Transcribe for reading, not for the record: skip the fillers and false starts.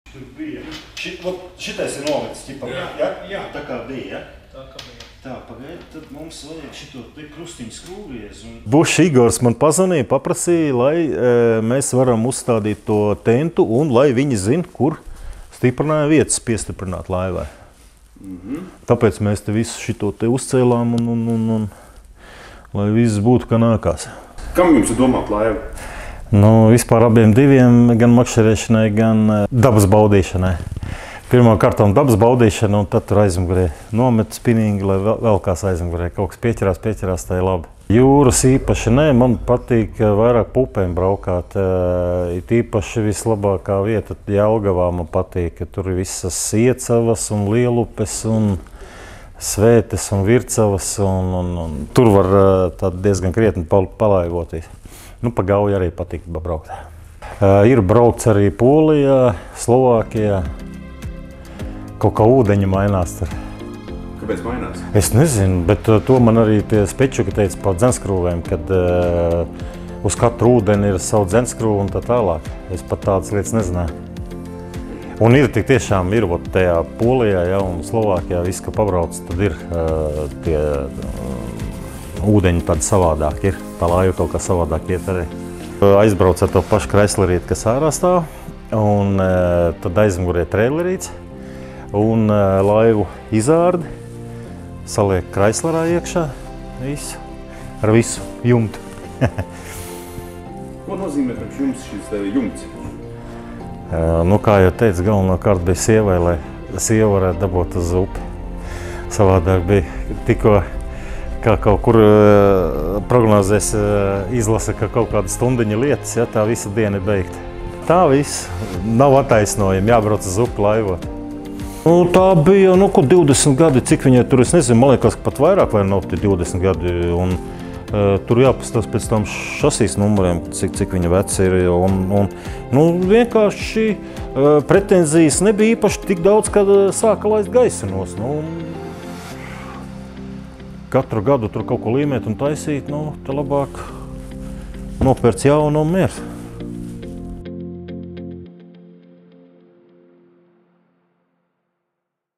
Tur bija. Šitais ir novecs, ķipam, ja? Tā kā bija, ja? Tā kā bija. Tā, pagaidi, tad mums vajag šito te krustiņu skrūvies. Bušs Igors man pazvanīja, paprasīja, lai mēs varam uzstādīt to tentu un lai viņi zina, kur stiprinājuma vietas piestiprināt laivai. Tāpēc mēs te visu šito te uzcēlām un lai viss būtu kā nākās. Kam jums ir domāt laiva? Nu, vispār abiem diviem, gan makšķerēšanai, gan dabas baudīšanai. Pirmkārt, dabas baudīšana, un tad tur aizmugurē nomet spinningu, lai vēl kāds aizmugurē. Kaut kas pieķerās, tā ir labi. Jūras īpaši nē, man patīk vairāk pupēm braukāt. It īpaši vislabākā vieta Jelgavā man patīk, ka tur ir visas iecavas un lielupes un svētes un vircavas. Un tur var diezgan krietni palaivoties. Nu, pa Gauju arī patīk braukt. Ir braukts arī Polijā, Slovākijā. Kaut kā ūdeņi mainās tur. Kāpēc mainās? Es nezinu, bet to man arī tie spečuki teica par dzenskrūvēm, kad uz katru ūdeni ir savu dzenskrūvu un tā tālāk. Es pat tādas lietas nezināju. Un ir tik tiešām, ir tajā Polijā, ja, un Slovākijā viss, ka pabrauc, tad ir tie ūdeņi tādi savādāk ir. Tā laiva kaut kā savādāk iet arī. Aizbrauc ar to pašu kreislerīti, kas ārā stāv, un tad aizmugurē trailerīts. Un laivu izārdi, saliek kreislerā iekšā, visu, ar visu jumtu. Ko nozīmē priekš jums šis jumts? Nu, kā jau teicu, galvenokārt bija sievai, lai sieva varētu dabūt uz upi. Savādāk bija tikko, kā kaut kur prognozēs izlasa, ka kaut kāda stundiņa lietas, ja tā visa diena ir beigta. Tā viss nav attaisnojami, jābrauc uz upi laivot. Nu, tā bija, 20 gadi, cik viņai tur, es nezinu, man liekas, ka pat vairāk vai nav 20 gadi. Un, tur jāpastāst pēc tam šasīs numuriem, cik viņa veci ir. Vienkārši pretenzijas nebija īpaši tik daudz, kad sāka laist gaisenos. Katru gadu tur kaut ko līmēt un taisīt, te labāk nopērc jaunu un mieru.